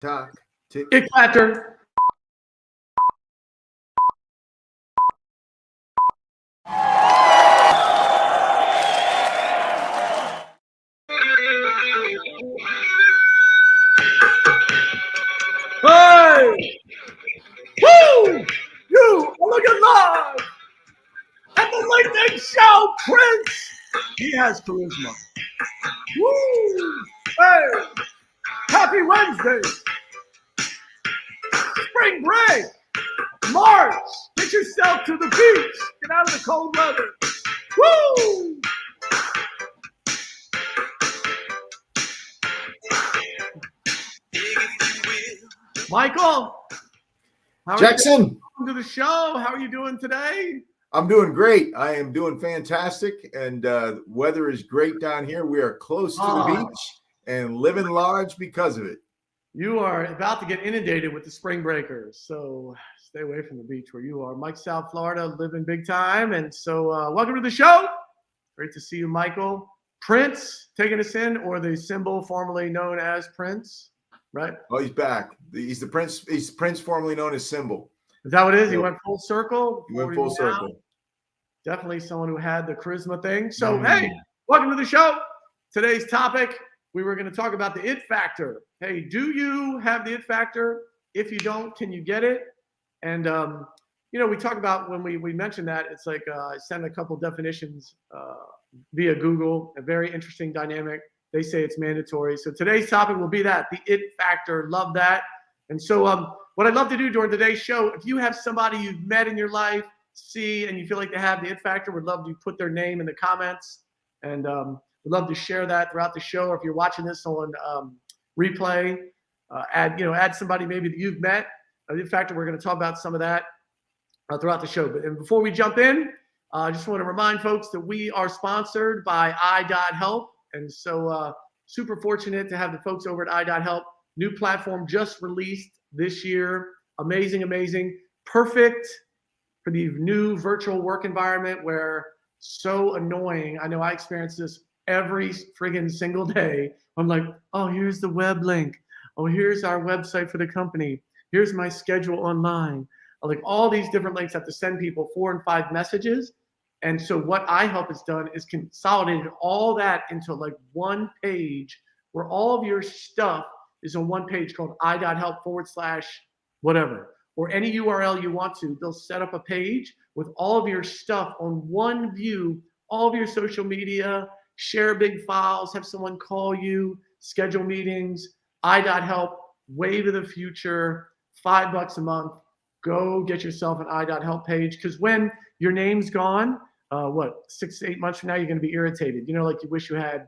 Talk. It factor. Hey! Woo! You are looking live at the LinkedIn Show, Prince. He has charisma. Woo! Hey! Happy Wednesday. Spring break. March. Get yourself to the beach. Get out of the cold weather. Woo! Michael. Jackson. Welcome to the show. How are you doing today? I'm doing great. I am doing fantastic, and weather is great down here. We are close to the beach and living large because of it. You are about to get inundated with the spring breakers, so stay away from the beach where you are. Mike, South Florida, living big time, and so welcome to the show. Great to see you, Michael. Prince taking us in, or the symbol formerly known as Prince, right? Oh, he's back. He's the Prince. He's Prince, formerly known as Symbol. Is that what it is? He went full circle. He went full circle. Definitely someone who had the charisma thing. So, hey, welcome to the show. Today's topic, we were going to talk about the it factor. Hey, do you have the it factor? If you don't, can you get it? And, we talk about when we mentioned that, it's like I sent a couple definitions via Google, a very interesting dynamic. They say it's mandatory. So today's topic will be that, the it factor. Love that. And so what I'd love to do during today's show, if you have somebody you've met in your life, and you feel like they have the it factor, would love to put their name in the comments, and would love to share that throughout the show. Or if you're watching this on replay, add somebody maybe that you've met. In fact, we're going to talk about some of that throughout the show. And before we jump in, I just want to remind folks that we are sponsored by i.help, and so super fortunate to have the folks over at i.help. New platform just released this year. Amazing, perfect for the new virtual work environment where so annoying. I know I experience this every friggin' single day. I'm like, oh, here's the web link. Oh, here's our website for the company. Here's my schedule online. Like all these different links have to send people 4 and 5 messages. And so what iHelp has done is consolidated all that into like one page where all of your stuff is on one page called i.help/whatever. Or any URL you want to. They'll set up a page with all of your stuff on one view, all of your social media, share big files, have someone call you, schedule meetings. i.help, way to the future, $5 a month. Go get yourself an i.help page, because when your name's gone, 6 to 8 months from now, you're going to be irritated. Like you wish you had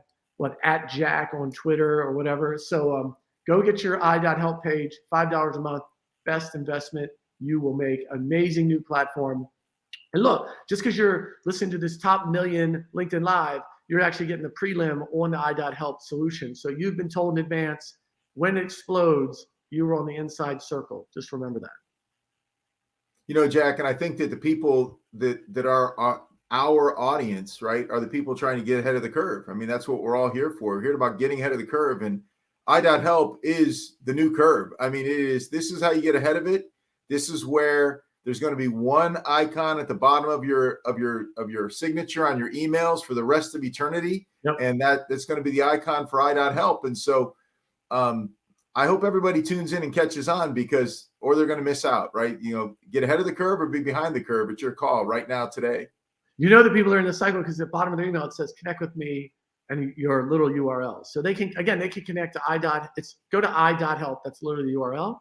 @Jack on Twitter or whatever. So go get your i.help page, $5 a month. Best investment you will make. Amazing new platform. And look, just because you're listening to this top million LinkedIn Live, you're actually getting the prelim on the i.help solution. So you've been told in advance, when it explodes, you were on the inside circle. Just remember that. Jack, and I think that the people that are our audience, right, are the people trying to get ahead of the curve. I mean, that's what we're all here for. We're here about getting ahead of the curve, and i.help is the new curve. I mean, this is how you get ahead of it. This is where there's going to be one icon at the bottom of your signature on your emails for the rest of eternity. Yep. And that's going to be the icon for i.help. And so I hope everybody tunes in and catches on, or they're going to miss out, right? Get ahead of the curve or be behind the curve. It's your call right now today. The people are in the cycle because at the bottom of their email, it says connect with me and your little URL. So they can connect to go to i.help. That's literally the URL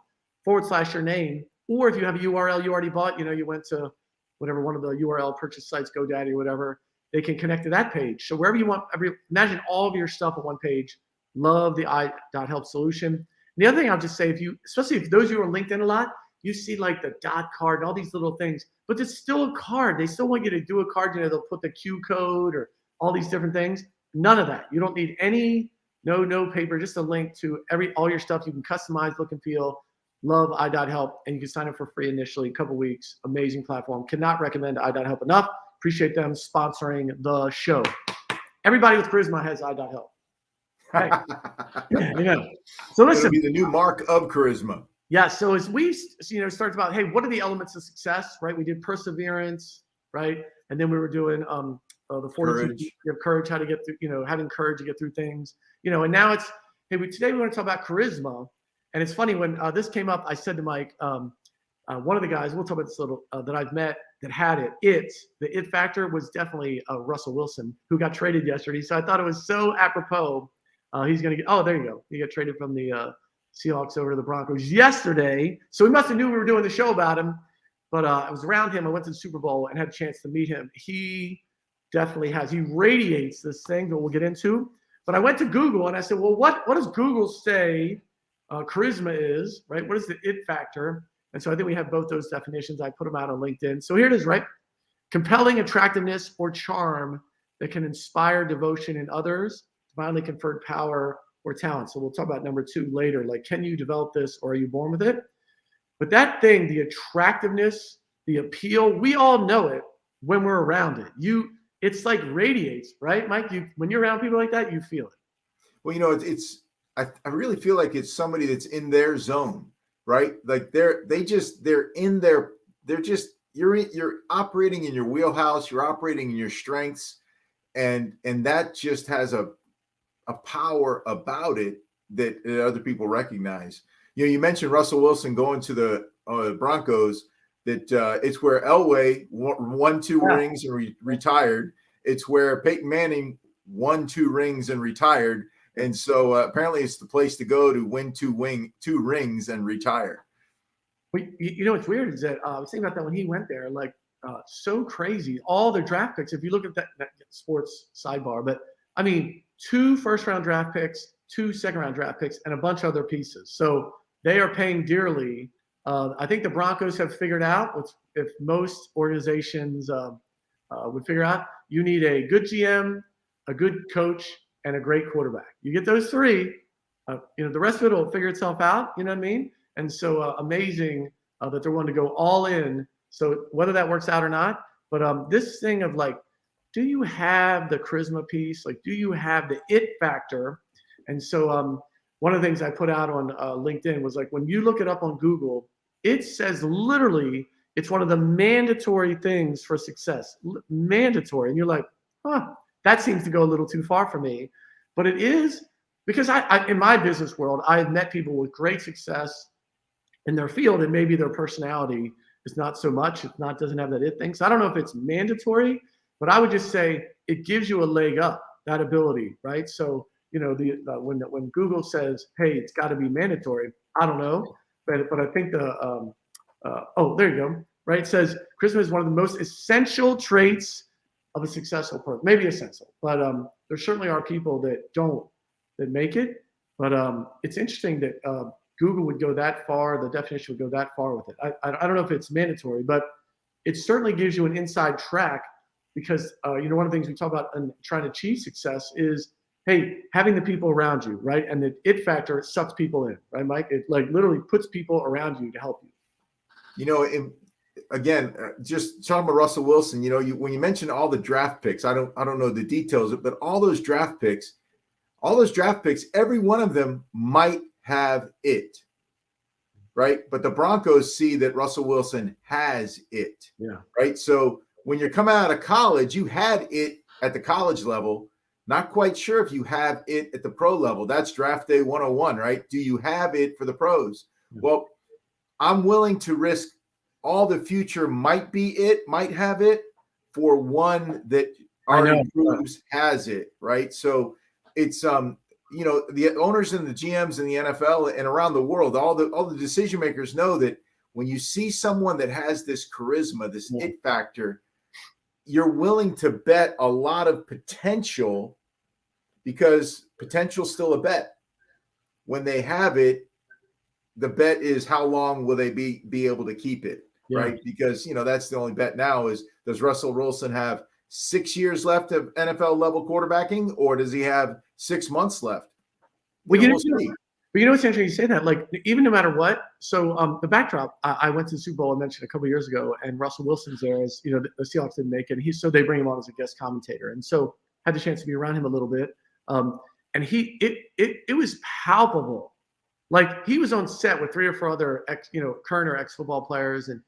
/ your name. Or if you have a URL you already bought, you went to whatever, one of the URL purchase sites, GoDaddy or whatever, they can connect to that page. So wherever you want, imagine all of your stuff on one page. Love the i.help solution. And the other thing I'll just say, especially if those of you are on LinkedIn a lot, you see like the dot card and all these little things, but it's still a card. They still want you to do a card. They'll put the Q code or all these different things. None of that. You don't need any, no paper, just a link to all your stuff. You can customize, look and feel. Love i.help, and you can sign up for free initially, a couple weeks. Amazing platform. Cannot recommend i.help enough. Appreciate them sponsoring the show. Everybody with charisma has i.help. Hey, you know. So It'll listen. be the new mark of charisma. Yeah. So as we, start about, hey, what are the elements of success, right? We did perseverance, right? And then we were doing the 42 Courage. of courage, how to get through, having courage to get through things, and now it's, hey, today we want to talk about charisma. And it's funny when this came up, I said to Mike, one of the guys, we'll talk about this a little, that I've met that had the it factor was definitely Russell Wilson, who got traded yesterday. So I thought it was so apropos. He's going to get, oh, there you go. He got traded from the Seahawks over to the Broncos yesterday. So we must have knew we were doing the show about him. But I was around him. I went to the Super Bowl and had a chance to meet him. He definitely has. He radiates this thing that we'll get into. But I went to Google and I said, well, what does Google say charisma is, right? What is the it factor? And so I think we have both those definitions. I put them out on LinkedIn. So here it is, right? Compelling attractiveness or charm that can inspire devotion in others, divinely conferred power or talent. So we'll talk about number 2 later. Like, can you develop this or are you born with it? But that thing, the attractiveness, the appeal, we all know it when we're around it. It's like radiates, right, Mike? When you're around people like that, you feel it. Well, I really feel like it's somebody that's in their zone, right? Like you're operating in your wheelhouse, you're operating in your strengths, and that just has a power about it that other people recognize. You mentioned Russell Wilson going to the Broncos. That it's where Elway won 2 rings and retired. It's where Peyton Manning won 2 rings and retired. And so apparently it's the place to go to win 2 rings and retire. What's weird is that I was thinking about that when he went there, like so crazy. All their draft picks, if you look at that sports sidebar, but I mean, 2 first-round draft picks, 2 second-round draft picks, and a bunch of other pieces. So they are paying dearly. I think the Broncos have figured out, if most organizations would figure out, you need a good GM, a good coach, and a great quarterback. You get those 3, the rest of it will figure itself out. You know what I mean? And so amazing that they're willing to go all in. So whether that works out or not, but this thing of like, do you have the charisma piece? Like, do you have the it factor? And so one of the things I put out on LinkedIn was like, when you look it up on Google, it says literally it's one of the mandatory things for success. Mandatory. And you're like, that seems to go a little too far for me. But it is, because I in my business world, I've met people with great success in their field, and maybe their personality is not so much. Doesn't have that it thing. So I don't know if it's mandatory, but I would just say it gives you a leg up, that ability, right? So when Google says, hey, it's got to be mandatory, I don't know, but I think there you go, right? It says charisma is one of the most essential traits of a successful person. Maybe essential, but there certainly are people that make it. But it's interesting that Google would go that far. The definition would go that far with it. I don't know if it's mandatory, but it certainly gives you an inside track, because one of the things we talk about in trying to achieve success is, hey, having the people around you, right? And the it factor sucks people in, right, Mike? It like literally puts people around you to help you. Again, just talking about Russell Wilson, when you mention all the draft picks, I don't know the details, but all those draft picks, every one of them might have it, right? But the Broncos see that Russell Wilson has it, right? So when you're coming out of college, you had it at the college level. Not quite sure if you have it at the pro level. That's draft day 101, right? Do you have it for the pros? Well, I'm willing to risk all the future might have it for one that already proves has it, right? So it's the owners and the GMs in the NFL and around the world, all the decision makers know that when you see someone that has this charisma, this it factor, you're willing to bet a lot of potential, because potential's still a bet. When they have it, the bet is how long will they be able to keep it, right? Because that's the only bet now is, does Russell Wilson have 6 years left of NFL level quarterbacking, or does he have 6 months left? We'll see. But what's interesting, you say that, like, even no matter what. So the backdrop, I went to the Super Bowl, I mentioned a couple of years ago, and Russell Wilson's there, as the Seahawks didn't make it. So they bring him on as a guest commentator, and so had the chance to be around him a little bit. and it was palpable. Like he was on set with 3 or 4 other current or ex football players, and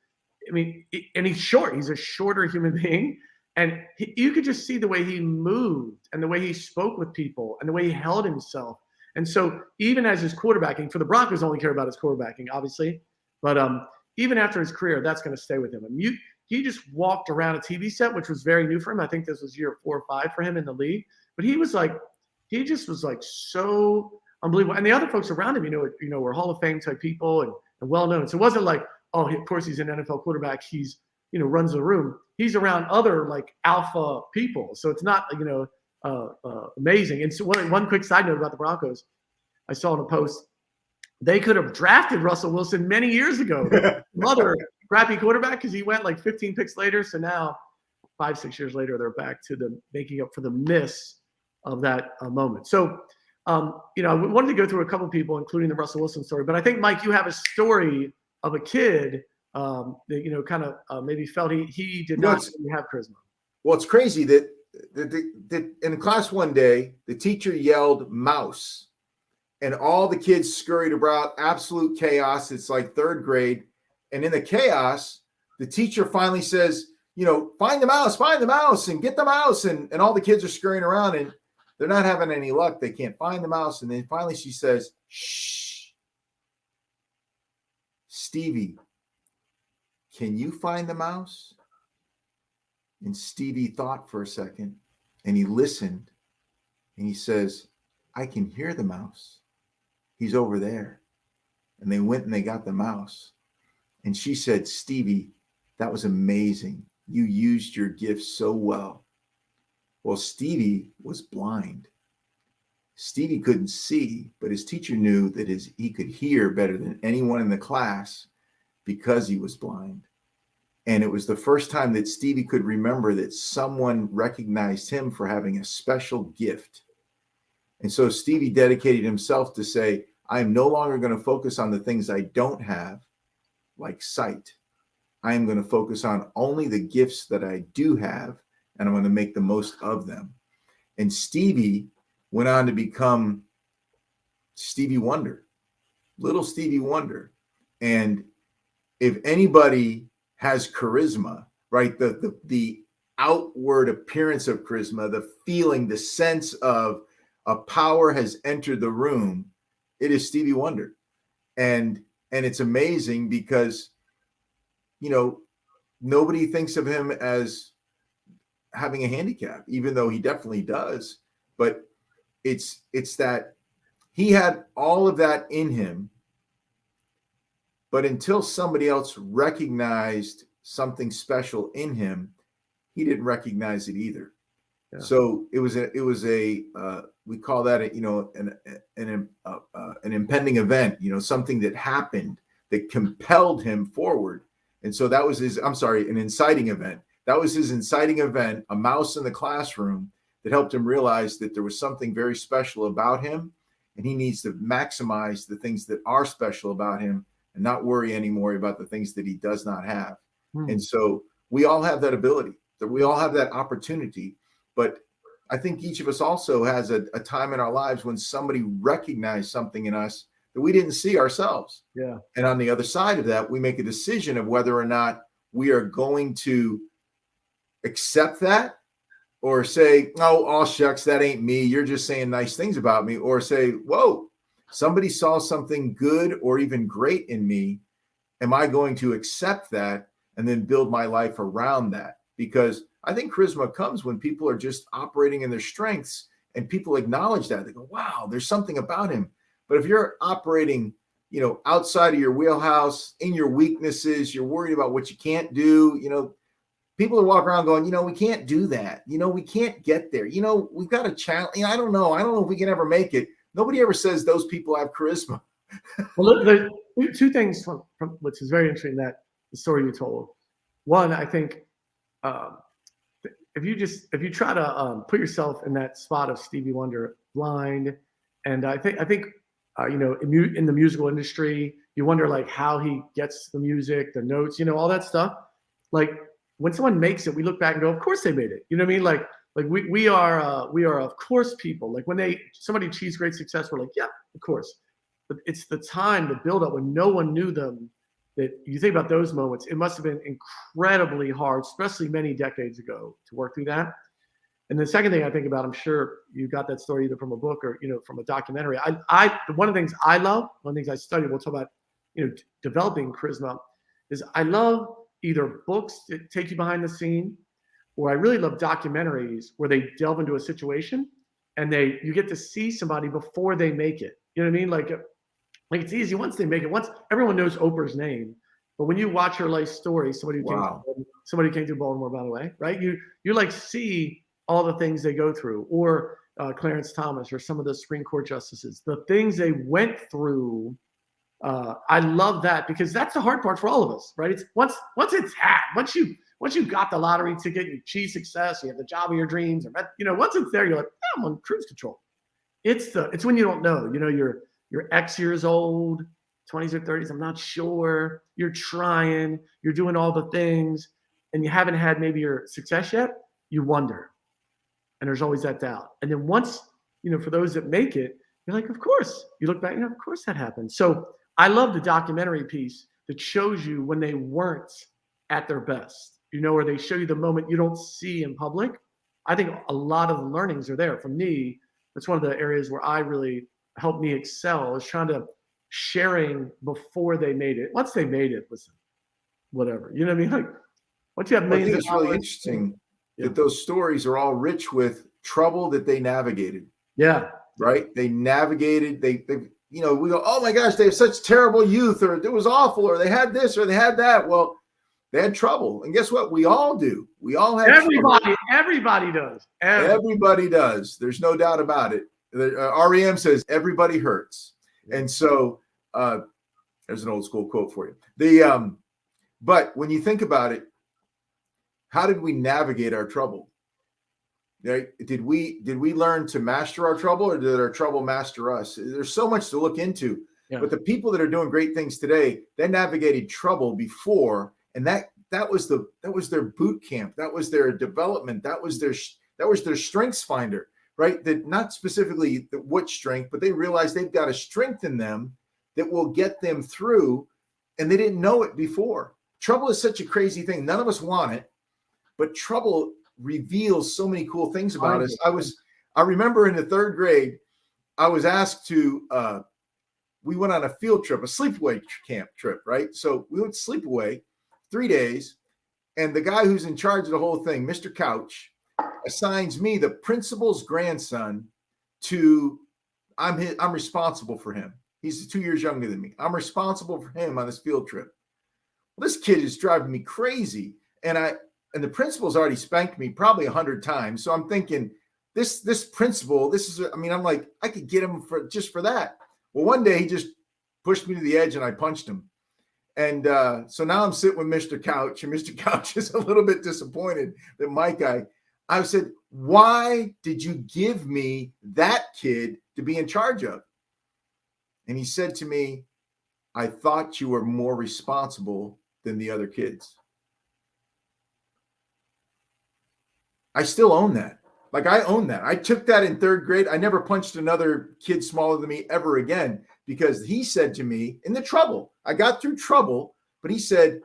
I mean, and he's short. He's a shorter human being, and you could just see the way he moved and the way he spoke with people and the way he held himself. And so even as his quarterbacking, for the Broncos only care about his quarterbacking, obviously, but even after his career, that's going to stay with him. And he just walked around a TV set, which was very new for him. I think this was year 4 or 5 for him in the league. But he just was like so unbelievable. And the other folks around him, were Hall of Fame type people and well known. So it wasn't like, oh, of course he's an NFL quarterback. He's runs the room. He's around other like alpha people. So it's not amazing. And so one quick side note about the Broncos, I saw in a post, they could have drafted Russell Wilson many years ago. Mother crappy quarterback, because he went like 15 picks later. So now 5-6 years later, they're back to the making up for the miss of that moment. So I wanted to go through a couple of people, including the Russell Wilson story. But I think, Mike, you have a story of a kid that kind of maybe felt he did not really have charisma. Well, it's crazy that in class one day, the teacher yelled "mouse," and all the kids scurried about, absolute chaos. It's like 3rd grade, and in the chaos, the teacher finally says, find the mouse, and get the mouse, and all the kids are scurrying around, and they're not having any luck. They can't find the mouse, and then finally she says, "Shh, Stevie, can you find the mouse?" And Stevie thought for a second, and he listened, and he says, "I can hear the mouse. He's over there." And they went and they got the mouse. And she said, "Stevie, that was amazing. You used your gift so well." Well, Stevie was blind. Stevie couldn't see, but his teacher knew that he could hear better than anyone in the class because he was blind. And it was the first time that Stevie could remember that someone recognized him for having a special gift. And so Stevie dedicated himself to say, I am no longer going to focus on the things I don't have, like sight. I am going to focus on only the gifts that I do have, and I'm going to make the most of them. And Stevie went on to become Stevie Wonder, little Stevie Wonder. And if anybody has charisma, right, the outward appearance of charisma, the feeling, the sense of a power has entered the room, it is Stevie Wonder. And it's amazing because, nobody thinks of him as having a handicap, even though he definitely does. But it's that he had all of that in him, but until somebody else recognized something special in him, he didn't recognize it either. Yeah. So it was a we call that an impending event, something that happened that compelled him forward. And so that was an inciting event. That was his inciting event, a mouse in the classroom that helped him realize that there was something very special about him, and he needs to maximize the things that are special about him and not worry anymore about the things that he does not have. And so we all have that ability, that we all have that opportunity. But I think each of us also has a time in our lives when somebody recognized something in us that we didn't see ourselves. Yeah. And on the other side of that, we make a decision of whether or not we are going to accept that, or say, oh, shucks, that ain't me. You're just saying nice things about me. Or say, whoa, somebody saw something good or even great in me. Am I going to accept that and then build my life around that? Because I think charisma comes when people are just operating in their strengths and people acknowledge that. They go, wow, there's something about him. But if you're operating, outside of your wheelhouse, in your weaknesses, you're worried about what you can't do, people will walk around going, we can't do that. We can't get there. We've got a challenge. I don't know if we can ever make it. Nobody ever says those people have charisma. Well, there's 2 things from which is very interesting, that the story you told. One, I think if you try to put yourself in that spot of Stevie Wonder, blind, and I think in the musical industry, you wonder like how he gets the music, the notes, all that stuff. Like when someone makes it, we look back and go, of course they made it. You know what I mean? Like Like we are of course people. Like when somebody achieves great success, we're like, yeah, of course. But it's the time, the build up when no one knew them. That you think about those moments, it must have been incredibly hard, especially many decades ago, to work through that. And the second thing I think about, I'm sure you got that story either from a book or from a documentary. One of the things I love, one of the things I study, we'll talk about, developing charisma, is I love either books that take you behind the scene, or I really love documentaries where they delve into a situation and you get to see somebody before they make it. You know what I mean? Like it's easy once they make it. Once everyone knows Oprah's name, but when you watch her life story, somebody who came through Baltimore, by the way, right? You like see all the things they go through, or Clarence Thomas, or some of the Supreme Court justices, the things they went through. I love that, because that's the hard part for all of us, right? It's once you got the lottery ticket, you achieve success, you have the job of your dreams, or once it's there, you're like, yeah, I'm on cruise control. It's when you don't know, you're X years old, 20s or 30s, I'm not sure. You're trying, you're doing all the things, and you haven't had maybe your success yet. You wonder, and there's always that doubt. And then once, for those that make it, you're like, of course. You look back, of course that happened. So I love the documentary piece that shows you when they weren't at their best, where they show you the moment you don't see in public. I think a lot of the learnings are there. For me, that's one of the areas where I really helped me excel, is trying to sharing before they made it. Once they made it, listen, whatever. You know what I mean? Like, once you have millions, I think it's really interesting that those stories are all rich with trouble that they navigated. Yeah. Right? They navigated, they we go, oh my gosh, they have such terrible youth, or it was awful, or they had this, or they had that. Well, they had trouble. And guess what? We all do. We all have trouble. Everybody does. Everybody does. There's no doubt about it. REM says everybody hurts. And so there's an old school quote for you. But when you think about it, how did we navigate our trouble? Right? Did we learn to master our trouble, or did our trouble master us? There's so much to look into. Yeah. But the people that are doing great things today, they navigated trouble before, and that was their boot camp. That was their development. That was their strengths finder, right? That not specifically what strength, but they realized they've got a strength in them that will get them through, and they didn't know it before. Trouble is such a crazy thing. None of us want it, but trouble reveals so many cool things about us. I remember in the third grade, I was asked to, we went on a field trip, a sleepaway camp trip, right? So we went sleepaway 3 days, and the guy who's in charge of the whole thing, Mr. Couch, assigns me, the principal's grandson, I'm responsible for him. He's 2 years younger than me. I'm responsible for him on this field trip. Well, this kid is driving me crazy. And the principal's already spanked me probably 100 times. So I'm thinking, this principal, I'm like, I could get him for that. Well, one day he just pushed me to the edge and I punched him. And so now I'm sitting with Mr. Couch, and Mr. Couch is a little bit disappointed that I said, why did you give me that kid to be in charge of? And he said to me, I thought you were more responsible than the other kids. I still own that. Like, I own that. I took that in third grade. I never punched another kid smaller than me ever again, because he said to me, in the trouble, I got through trouble, but he said,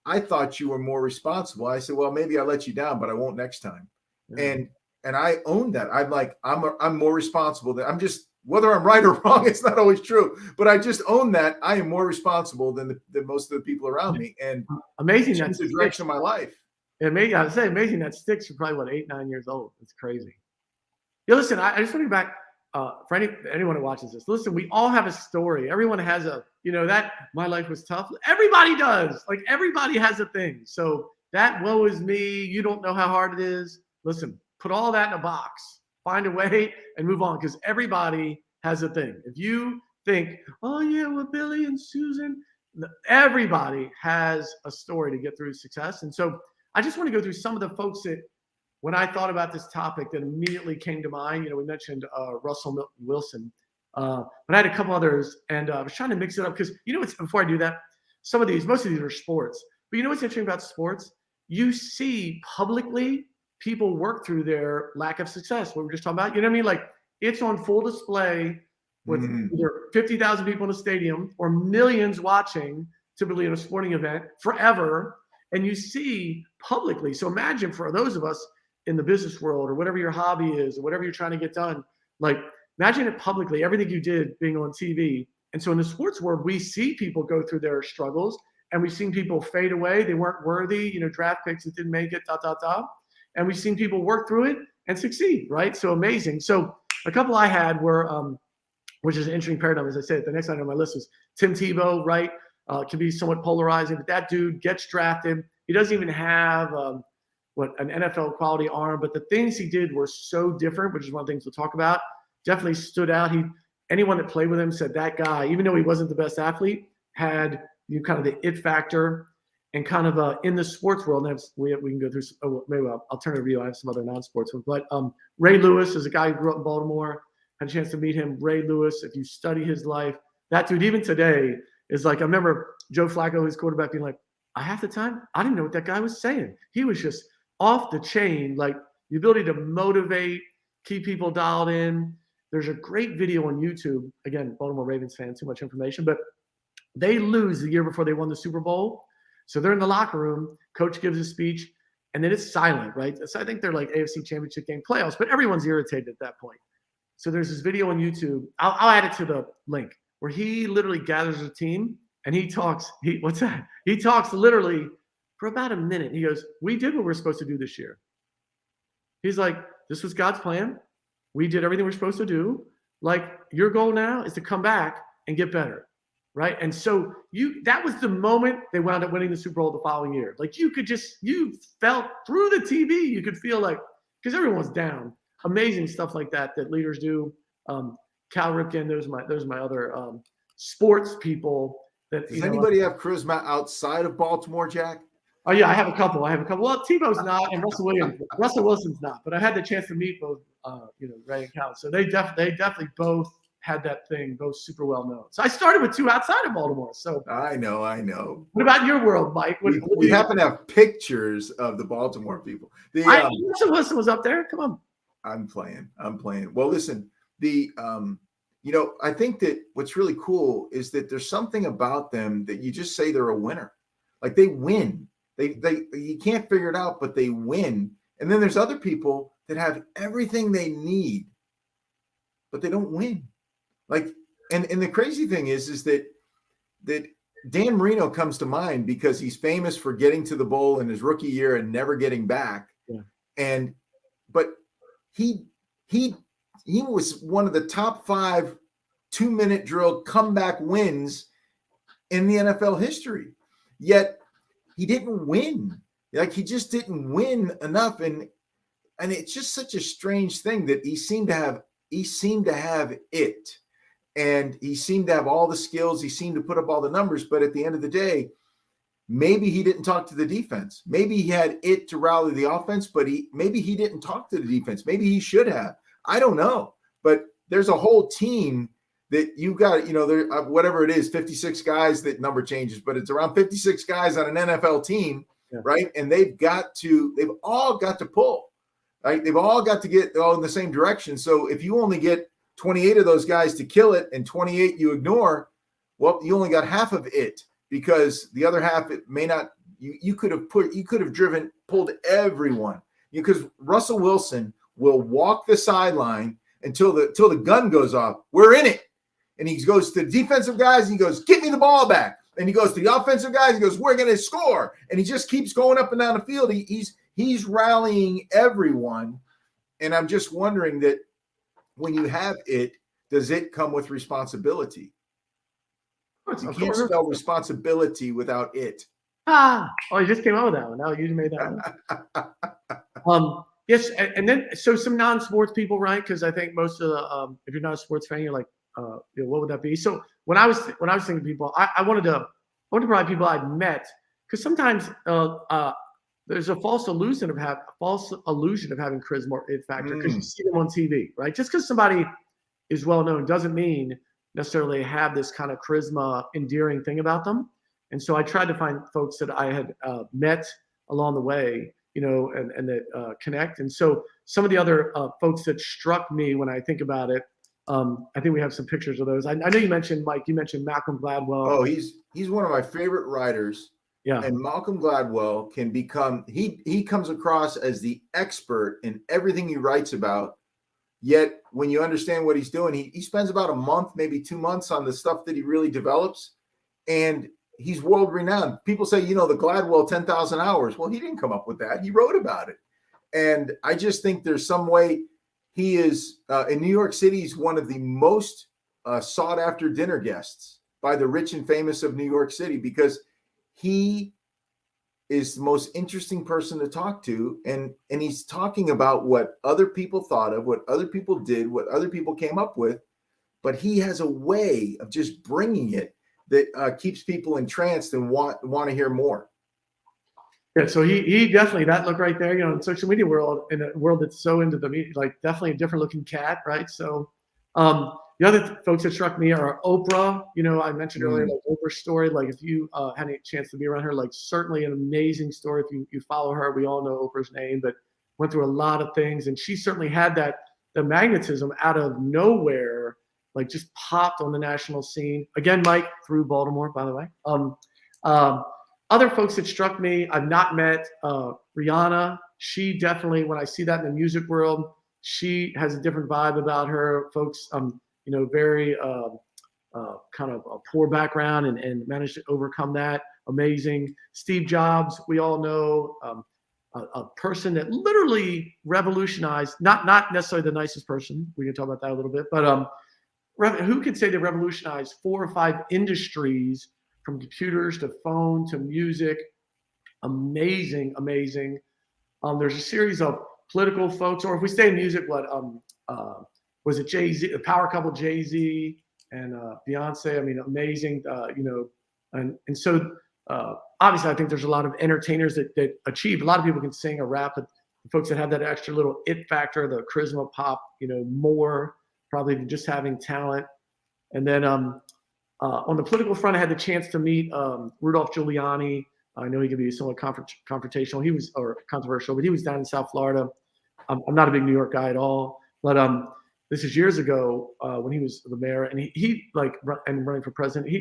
I thought you were more responsible. I said, well, maybe I let you down, but I won't next time. Mm-hmm. And I own that. I'm like, I'm more responsible than whether I'm right or wrong, it's not always true, but I just own that I am more responsible than most of the people around me. And amazing. That's the direction of my life. Amazing. I would say amazing that sticks. You're probably 8, 9 years old. It's crazy. Yeah, listen, I just want to go back for anyone who watches this. Listen, we all have a story. Everyone has that my life was tough. Everybody does. Like, everybody has a thing. So that woe is me. You don't know how hard it is. Listen, put all that in a box. Find a way and move on, because everybody has a thing. If you think, oh yeah, well, Billy and Susan, everybody has a story to get through success. And so I just want to go through some of the folks that, when I thought about this topic, that immediately came to mind. We mentioned Russell Wilson, but I had a couple others, and I was trying to mix it up, because before I do that, most of these are sports. But what's interesting about sports? You see publicly people work through their lack of success. What we were just talking about, you know what I mean? Like, it's on full display with either 50,000 people in a stadium or millions watching, typically in a sporting event, forever. And you see publicly. So imagine for those of us in the business world or whatever your hobby is or whatever you're trying to get done, like imagine it publicly, everything you did being on TV. And so in the sports world, we see people go through their struggles, and we've seen people fade away. They weren't worthy, draft picks that didn't make it, And we've seen people work through it and succeed, right? So amazing. So a couple I had were, which is an interesting paradigm, as I said, the next item on my list was Tim Tebow, right? Can be somewhat polarizing, but that dude gets drafted. He doesn't even have an NFL quality arm, but the things he did were so different, which is one of the things we'll talk about. Definitely stood out. Anyone that played with him said that guy, even though he wasn't the best athlete, had kind of the it factor, and kind of in the sports world. And we can go through. Maybe I'll turn it to you. I have some other non-sports ones, but Ray Lewis is a guy who grew up in Baltimore. Had a chance to meet him. Ray Lewis, if you study his life, that dude even today is like, I remember Joe Flacco, his quarterback, being like, half the time, I didn't know what that guy was saying. He was just off the chain, like the ability to motivate, keep people dialed in. There's a great video on YouTube. Again, Baltimore Ravens fan, too much information, but they lose the year before they won the Super Bowl. So they're in the locker room. Coach gives a speech, and then it's silent, right? So I think they're like AFC Championship game playoffs, but everyone's irritated at that point. So there's this video on YouTube. I'll add it to the link where he literally gathers a team and he talks. What's that? He talks literally for about a minute. He goes, "We did what we're supposed to do this year." He's like, "This was God's plan. We did everything we're supposed to do. Like, your goal now is to come back and get better." Right. And so that was the moment they wound up winning the Super Bowl the following year. Like, you felt through the TV, you could feel like, because everyone's down. Amazing stuff like that leaders do. Cal Ripken, those are my other sports people. Does anybody have charisma outside of Baltimore, Jack? Oh yeah, I have a couple. Well, Tebow's not, and Russell Wilson's not. But I had the chance to meet both, Ray and Cal. So they definitely both had that thing, both super well known. So I started with two outside of Baltimore. So I know. What about your world, Mike? We happen to have pictures of the Baltimore people. Russell Wilson was up there. Come on. I'm playing. Well, listen, I think that what's really cool is that there's something about them that you just say they're a winner. Like, they win. You can't figure it out, but they win. And then there's other people that have everything they need, but they don't win. Like, and the crazy thing is that Dan Marino comes to mind because he's famous for getting to the bowl in his rookie year and never getting back. Yeah. But he was one of the top 5 2-minute drill comeback wins in the NFL history. Yet he didn't win. Like, he just didn't win enough. And it's just such a strange thing that he seemed to have it. And he seemed to have all the skills. He seemed to put up all the numbers. But at the end of the day, maybe he didn't talk to the defense. Maybe he had it to rally the offense, but maybe he didn't talk to the defense. Maybe he should have. I don't know. But there's a whole team that you got, there, whatever it is, 56 guys, that number changes, but it's around 56 guys on an NFL team, right? And they've all got to pull, right? They've all got to get all in the same direction. So if you only get 28 of those guys to kill it and 28 you ignore, well, you only got half of it, because the other half, it may not, you could have pulled everyone, because Russell Wilson will walk the sideline until the gun goes off. We're in it. And he goes to the defensive guys and he goes, "Get me the ball back." And he goes to the offensive guys, he goes, "We're going to score." And he just keeps going up and down the field. He's rallying everyone. And I'm just wondering that when you have it, does it come with responsibility? You can't spell responsibility without it. You just came out with that one. Now you made that one. Yes, and then so some non-sports people, right? Because I think most of the if you're not a sports fan, you're like, what would that be? So when I was thinking people, I wanted to provide people I'd met, because sometimes there's a false illusion of having charisma or it factor, because you see them on TV, right? Just because somebody is well known doesn't mean necessarily have this kind of charisma, endearing thing about them. And so I tried to find folks that I had met along the way. and that connect. And so some of the other folks that struck me when I think about it, I think we have some pictures of those. I know you mentioned, Mike, you mentioned Malcolm Gladwell. Oh, he's one of my favorite writers. Yeah. And Malcolm Gladwell can become, he comes across as the expert in everything he writes about. Yet when you understand what he's doing, he spends about a month, maybe 2 months on the stuff that he really develops. And he's world renowned. People say, the Gladwell 10,000 hours. Well, he didn't come up with that. He wrote about it. And I just think there's some way he is in New York City. He's one of the most sought after dinner guests by the rich and famous of New York City, because he is the most interesting person to talk to. And he's talking about what other people thought of, what other people did, what other people came up with. But he has a way of just bringing it that keeps people entranced and want to hear more. Yeah, so he definitely, that look right there, in social media world, in a world that's so into the media, like definitely a different looking cat, right? So the other folks that struck me are Oprah. I mentioned earlier, like Oprah's story. Like if you had any chance to be around her, like certainly an amazing story. If you follow her, we all know Oprah's name, but went through a lot of things, and she certainly had the magnetism out of nowhere, like just popped on the national scene. Again, Mike, through Baltimore, by the way. Other folks that struck me, I've not met Rihanna. She definitely, when I see that in the music world, she has a different vibe about her. Folks, very kind of a poor background and managed to overcome that. Amazing. Steve Jobs, we all know, a person that literally revolutionized, not necessarily the nicest person. We can talk about that a little bit, but who could say they revolutionized 4 or 5 industries, from computers to phone to music? Amazing. There's a series of political folks, or if we stay in music, was it Jay-Z, the power couple Jay-Z and Beyonce? I mean, amazing, and so obviously I think there's a lot of entertainers that achieve. A lot of people can sing or rap, but the folks that have that extra little it factor, the charisma pop, more probably than just having talent. And then on the political front, I had the chance to meet Rudolph Giuliani. I know he could be somewhat confrontational. Or controversial, but he was down in South Florida. I'm not a big New York guy at all, but this is years ago when he was the mayor, and he like and running for president.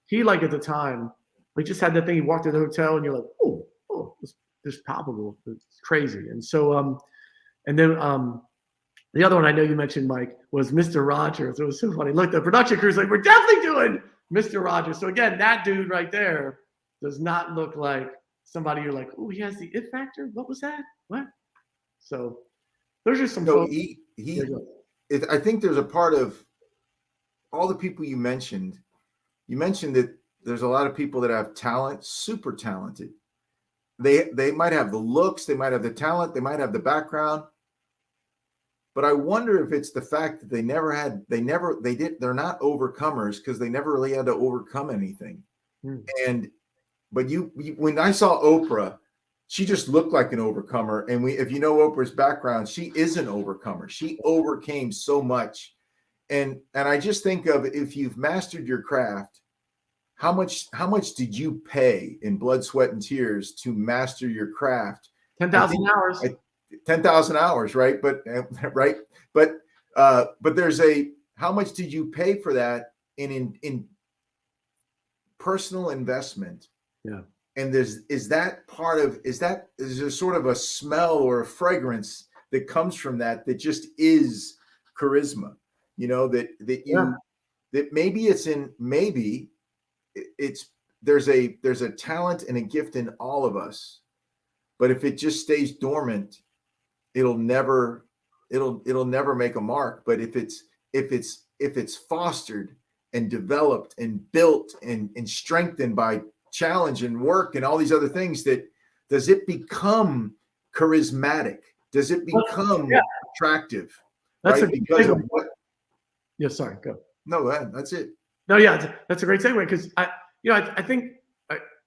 He like at the time, we just had that thing. He walked to the hotel, and you're like, oh, this palpable. It's crazy. And so and then the other one I know you mentioned, Mike, was Mr. Rogers. It was so funny. Look, the production crew's like, we're definitely doing Mr. Rogers. So again, that dude right there does not look like somebody you're like, oh, he has the it factor. What was that? What? So there's just some folks. I think there's a part of all the people you mentioned. You mentioned that there's a lot of people that have talent, super talented. They might have the looks, they might have the talent, they might have the background. But I wonder if it's the fact that they're not overcomers, because they never really had to overcome anything. But when I saw Oprah, she just looked like an overcomer. And if you know Oprah's background, she is an overcomer. She overcame so much. And I just think of, if you've mastered your craft, how much did you pay in blood, sweat, and tears to master your craft? 10,000 hours. 10,000 hours, right? But there's how much did you pay for that in personal investment? Yeah. And is there sort of a smell or a fragrance that comes from that just is charisma, that maybe there's a talent and a gift in all of us, but if it just stays dormant, it'll never make a mark. But if it's fostered and developed and built and strengthened by challenge and work and all these other things, does it become charismatic? Does it become attractive? That's right? Because of what? Yeah, sorry, go. No, that's it. No, yeah, that's a great segue, because I think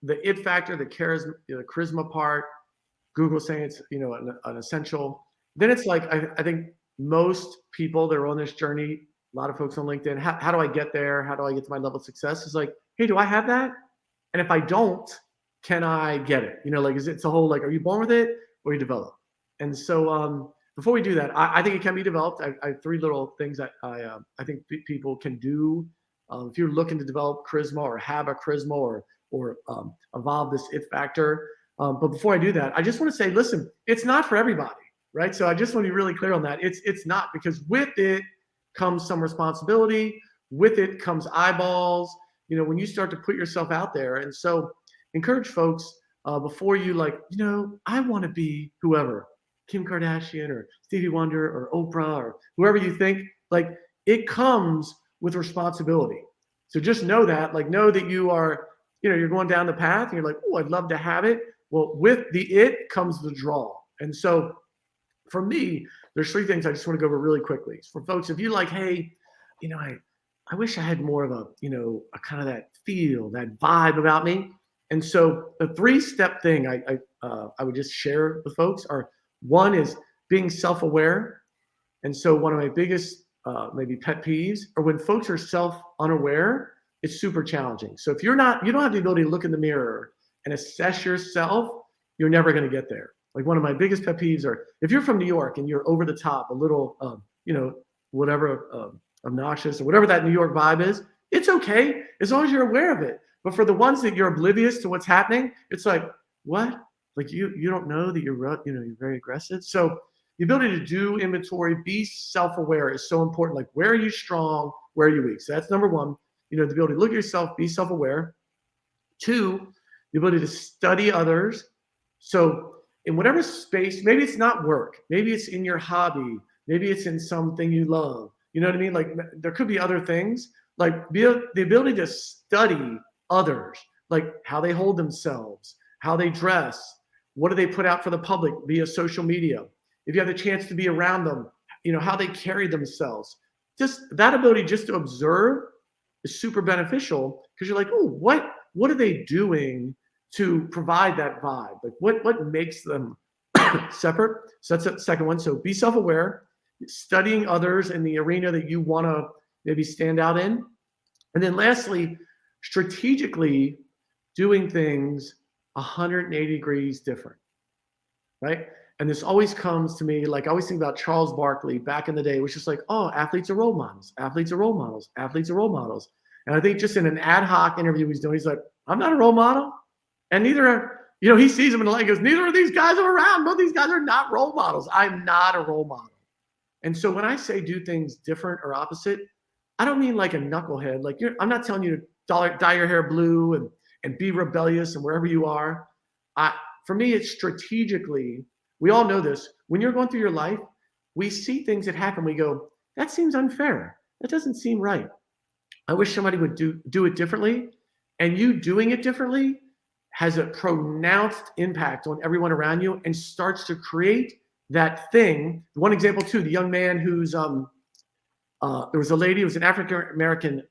the it factor, the charisma part, Google saying it's an essential. Then it's like I think most people that are on this journey, a lot of folks on LinkedIn, how do I get there? How do I get to my level of success? It's like, hey, do I have that? And if I don't, can I get it? It's a whole, like, are you born with it? or you develop. And so before we do that, I think it can be developed. I have three little things that I think people can do if you're looking to develop charisma or have a charisma or evolve this it factor. But before I do that, I just want to say, listen, it's not for everybody, right? So I just want to be really clear on that. It's not, because with it comes some responsibility. With it comes eyeballs. You know, when you start to put yourself out there, and so encourage folks before you I want to be whoever, Kim Kardashian or Stevie Wonder or Oprah or whoever you think. Like, it comes with responsibility. So just know that you are, you're going down the path and you're like, oh, I'd love to have it. Well, with the it comes the draw. And so for me, there's three things I just want to go over really quickly. For folks, if you like, hey, I wish I had more of a kind of that feel, that vibe about me. And so the 3-step thing I would just share with folks are, one is being self-aware. And so one of my biggest maybe pet peeves are when folks are self-unaware. It's super challenging. So if you don't have the ability to look in the mirror and assess yourself, you're never going to get there. Like, one of my biggest pet peeves are, if you're from New York and you're over the top, a little, whatever, obnoxious or whatever that New York vibe is, it's okay as long as you're aware of it. But for the ones that you're oblivious to what's happening, it's like, what? Like, you don't know that you're very aggressive. So the ability to do inventory, be self-aware is so important. Like, where are you strong? Where are you weak? So that's number one. The ability to look at yourself, be self-aware. 2, the ability to study others. So in whatever space, maybe it's not work, maybe it's in your hobby, maybe it's in something you love. You know what I mean? Like, there could be other things, like the ability to study others, like how they hold themselves, how they dress, what do they put out for the public via social media. If you have the chance to be around them, how they carry themselves. Just that ability just to observe is super beneficial, because you're like, oh, what are they doing to provide that vibe? Like, what makes them separate? So that's the second one. So be self-aware, studying others in the arena that you want to maybe stand out in. And then lastly, strategically doing things 180 degrees different, right? And this always comes to me, like, I always think about Charles Barkley back in the day. It was just like, oh, athletes are role models, athletes are role models, athletes are role models. And I think just in an ad hoc interview he's doing, he's like, I'm not a role model. And neither are, he sees them in the light, goes, neither of these guys are around. Both these guys are not role models. I'm not a role model. And so when I say do things different or opposite, I don't mean like a knucklehead. Like, I'm not telling you to dye your hair blue and be rebellious and wherever you are. For me, it's strategically. We all know this. When you're going through your life, we see things that happen. We go, that seems unfair. That doesn't seem right. I wish somebody would do it differently. And you doing it differently has a pronounced impact on everyone around you and starts to create that thing. One example too, the young man who's there was a lady, it was an African-American,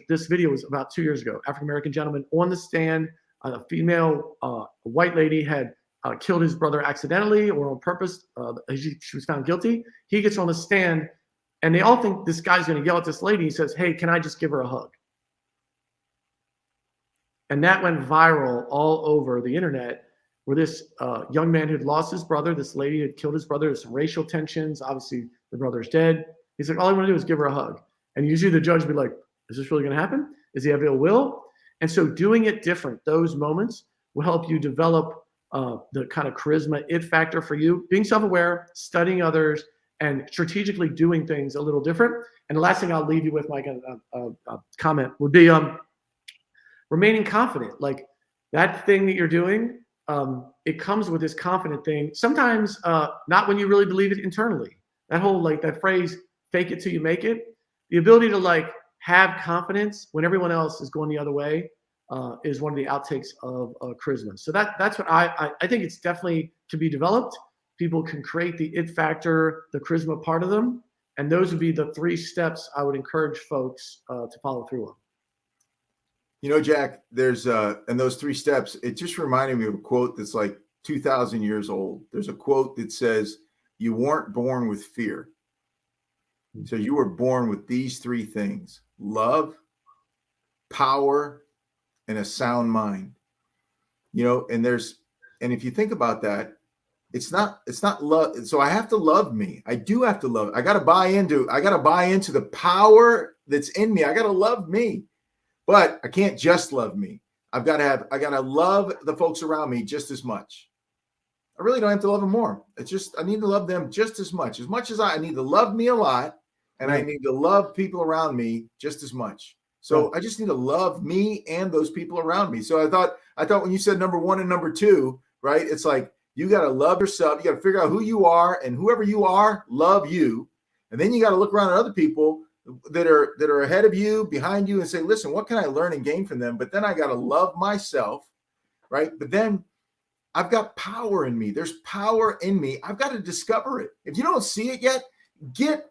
this video was about 2 years ago, African-American gentleman on the stand, a female, white lady had killed his brother accidentally or on purpose. She was found guilty. He gets on the stand and they all think this guy's going to yell at this lady. He says, hey, can I just give her a hug? And that went viral all over the internet, where this young man who'd lost his brother, this lady had killed his brother. There's some racial tensions. Obviously, the brother's dead. He's like, all I want to do is give her a hug. And usually the judge would be like, is this really going to happen? Does he have ill will? And so doing it different, those moments will help you develop the kind of charisma, it factor for you. Being self-aware, studying others, and strategically doing things a little different. And the last thing I'll leave you with, Mike, a comment would be remaining confident. Like, that thing that you're doing, it comes with this confident thing. Sometimes not when you really believe it internally. That whole, like, that phrase, fake it till you make it. The ability to, like, have confidence when everyone else is going the other way is one of the outtakes of charisma. So that's what I think it's definitely to be developed. People can create the it factor, the charisma part of them. And those would be the 3 steps I would encourage folks to follow through on. Jack, there's and those 3 steps, it just reminded me of a quote that's like 2,000 years old. There's a quote that says, you weren't born with fear. So you were born with these 3 things: love, power, and a sound mind. And if you think about that, it's not love. So I have to love me. I do have to love it. I got to buy into the power that's in me. I got to love me, but I can't just love me. I got to love the folks around me just as much. I really don't have to love them more. It's just, I need to love them just as much as I need to love me a lot. And I need to love people around me just as much. So I just need to love me and those people around me. So I thought when you said number 1 and number 2, right? It's like, you got to love yourself. You got to figure out who you are, and whoever you are, love you. And then you got to look around at other people that are ahead of you, behind you, and say, listen, what can I learn and gain from them? But then I got to love myself, right? But then I've got power in me. There's power in me. I've got to discover it. If you don't see it yet, get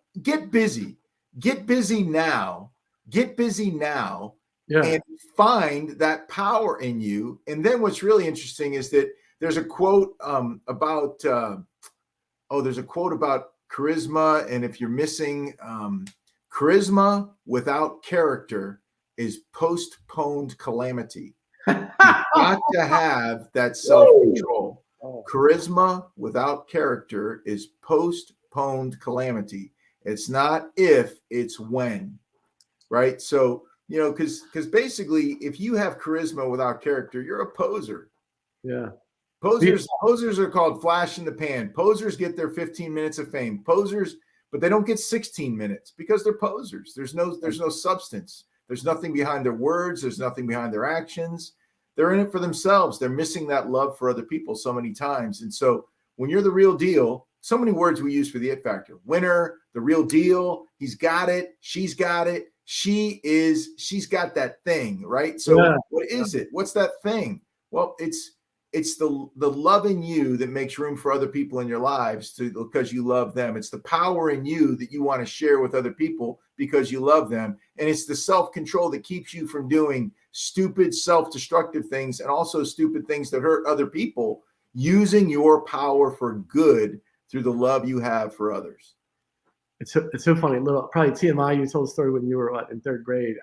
busy. Get busy now. Get busy now. Yeah. And find that power in you. And then what's really interesting is that there's a quote about charisma. And if you're missing charisma without character is postponed calamity. You've got to have that self-control. Charisma without character is postponed calamity. It's not if, it's when, right? So, because basically, if you have charisma without character, you're a poser. Yeah. Posers are called flash in the pan. Posers get their 15 minutes of fame. Posers, but they don't get 16 minutes because they're posers. There's no substance. There's nothing behind their words. There's nothing behind their actions. They're in it for themselves. They're missing that love for other people so many times. And so when you're the real deal, so many words we use for the it factor: winner, the real deal, he's got it, she's got it, she's got that thing, right? So What is it? What's that thing? Well, it's the love in you that makes room for other people in your lives because you love them. It's the power in you that you want to share with other people because you love them. And it's the self-control that keeps you from doing stupid, self-destructive things and also stupid things that hurt other people, using your power for good through the love you have for others. It's so funny. Probably TMI, you told a story when you were in 3rd grade.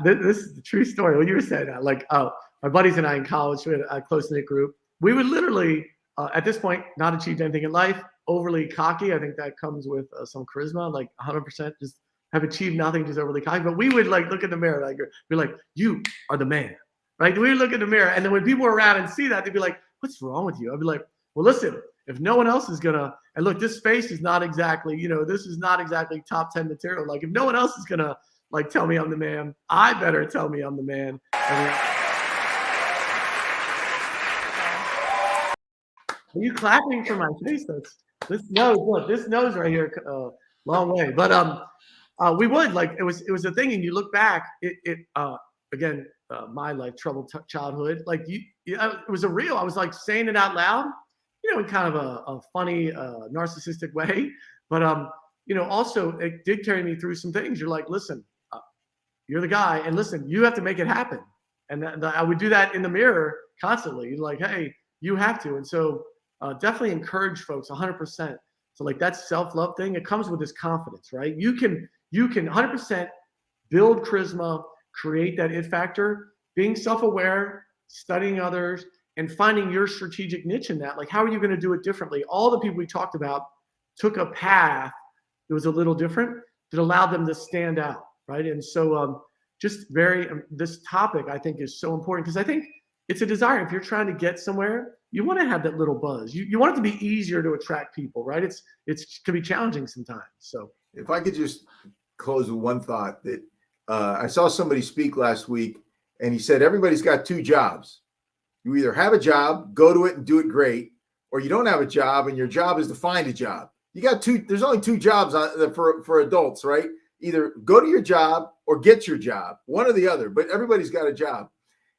This is the true story. When you were saying that, my buddies and I in college, we had a close-knit group. We would literally, at this point, not achieved anything in life, overly cocky. I think that comes with some charisma, 100% just have achieved nothing, just overly cocky. But we would look in the mirror, be like, you are the man, right? We would look in the mirror. And then when people were around and see that, they'd be like, what's wrong with you? I'd be like, well, listen, if no one else is gonna, and look, this space is not exactly, this is not exactly top 10 material. If no one else is gonna tell me I'm the man, I better tell me I'm the man. Are you clapping for my face? This nose right here, long way. But we would it was a thing, and you look back, again, my troubled childhood, it was a real. I was saying it out loud, in kind of a funny, narcissistic way, but also it did carry me through some things. You're like, listen, you're the guy, and listen, you have to make it happen. And I would do that in the mirror constantly. You're like, hey, you have to. And so definitely encourage folks 100%. So that self-love thing, it comes with this confidence, right? You can 100% build charisma, create that it factor, being self-aware, studying others, and finding your strategic niche in that. How are you going to do it differently? All the people we talked about took a path that was a little different that allowed them to stand out, right? And so this topic, I think, is so important because I think it's a desire. If you're trying to get somewhere, you want to have that little buzz. You want it to be easier to attract people, right? It can be challenging sometimes. So if I could just close with one thought that I saw somebody speak last week, and he said, everybody's got 2 jobs. You either have a job, go to it and do it great, or you don't have a job and your job is to find a job. You got 2, there's only 2 jobs for adults, right? Either go to your job or get your job, one or the other, but everybody's got a job.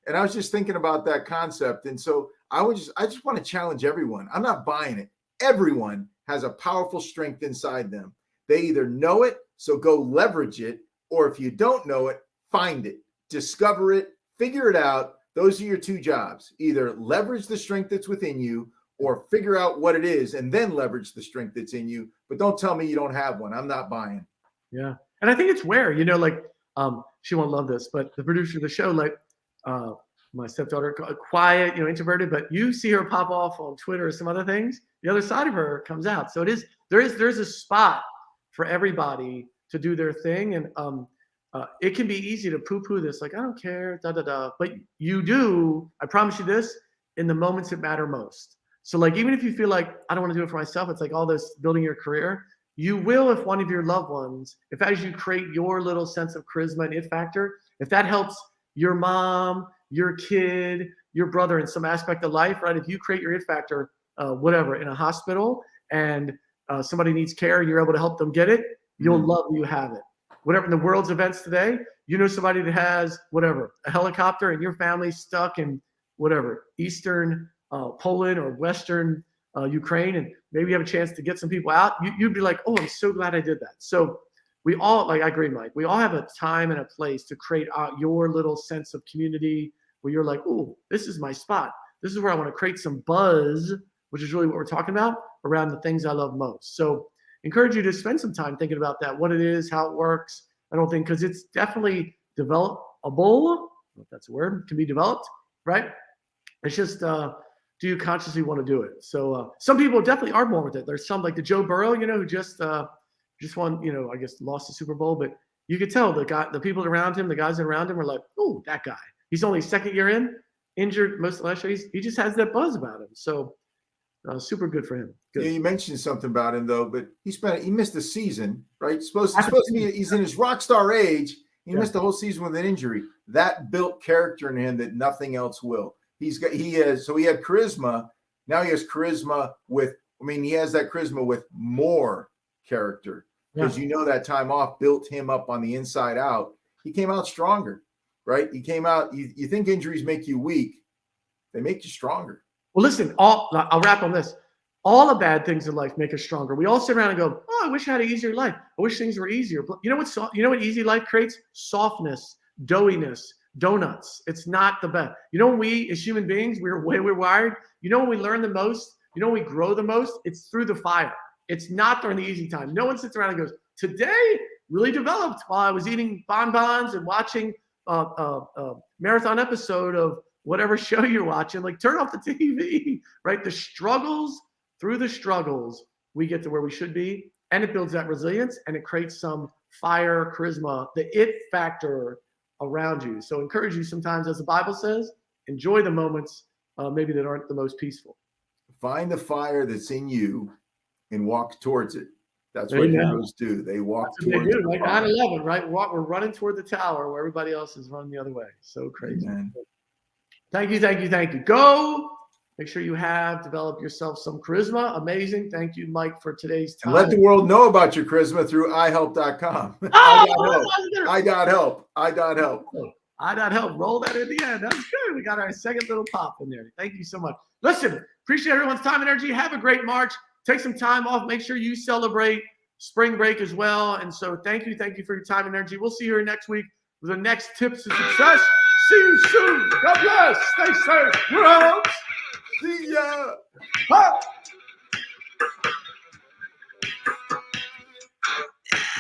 And I was just thinking about that concept. And so I just want to challenge everyone. I'm not buying it. Everyone has a powerful strength inside them. They either know it, so go leverage it, or if you don't know it, find it, discover it, figure it out. Those are your 2 jobs. Either leverage the strength that's within you or figure out what it is and then leverage the strength that's in you. But don't tell me you don't have one. I'm not buying. Yeah. And I think it's where, she won't love this, but the producer of the show, my stepdaughter, quiet, introverted, but you see her pop off on Twitter or some other things, the other side of her comes out. So there's a spot for everybody to do their thing. And it can be easy to poo-poo this, like, I don't care, but you do, I promise you this, in the moments that matter most. So like, even if you feel like, I don't want to do it for myself, it's like all this building your career, you will if one of your loved ones, if as you create your little sense of charisma and it factor, if that helps your mom, your kid, your brother in some aspect of life, right? If you create your it factor, whatever, in a hospital and somebody needs care and you're able to help them get it, you'll love you have it. Whatever in the world's events today, somebody that has whatever, a helicopter and your family's stuck in whatever, Eastern Poland or Western Ukraine, and maybe you have a chance to get some people out, you'd be like, oh, I'm so glad I did that. So we all, like I agree, Mike, we all have a time and a place to create your little sense of community where you're like, oh, this is my spot. This is where I want to create some buzz, which is really what we're talking about, around the things I love most. So encourage you to spend some time thinking about that, what it is, how it works. I don't think, because it's definitely developable, if that's a word, can be developed, right? It's just, do you consciously want to do it? So some people definitely are born with it. There's some like the Joe Burrow, who just won, I guess lost the Super Bowl, but you could tell the people around him, the guys around him were like, oh, that guy. He's only second year in, injured most of the last year. He just has that buzz about him. So super good for him. Good. Yeah, you mentioned something about him though, but he missed the season, right? Supposed to be, he's in his rock star age. He missed the whole season with an injury. That built character in him that nothing else will. He had charisma. Now he has charisma he has that charisma with more character, because that time off built him up on the inside out. He came out stronger, right? He came out, you think injuries make you weak. They make you stronger. Well, listen, I'll wrap on this. All the bad things in life make us stronger. We all sit around and go, oh, I wish I had an easier life. I wish things were easier. But you know what easy life creates? Softness, doughiness, donuts. It's not the best. When we as human beings, we're wired. When we learn the most, when we grow the most, it's through the fire. It's not during the easy time. No one sits around and goes, today really developed while I was eating bonbons and watching a marathon episode of whatever show you're watching. Like, turn off the TV, right? Through the struggles, we get to where we should be, and it builds that resilience, and it creates some fire, charisma, the it factor around you. So encourage you sometimes, as the Bible says, enjoy the moments maybe that aren't the most peaceful. Find the fire that's in you and walk towards it. That's what heroes do. They walk towards it. Like 9/11, right? We're running toward the tower where everybody else is running the other way. So crazy. Amen. Thank you. Go. Make sure you have developed yourself some charisma. Amazing. Thank you, Mike, for today's time. And let the world know about your charisma through ihelp.com. I got help. Roll that in the end. That's good. We got our second little pop in there. Thank you so much. Listen, appreciate everyone's time and energy. Have a great March. Take some time off. Make sure you celebrate spring break as well. And so thank you for your time and energy. We'll see you here next week with the next tips to success. See you soon. God bless. Stay safe. We're out. See ya. Bye.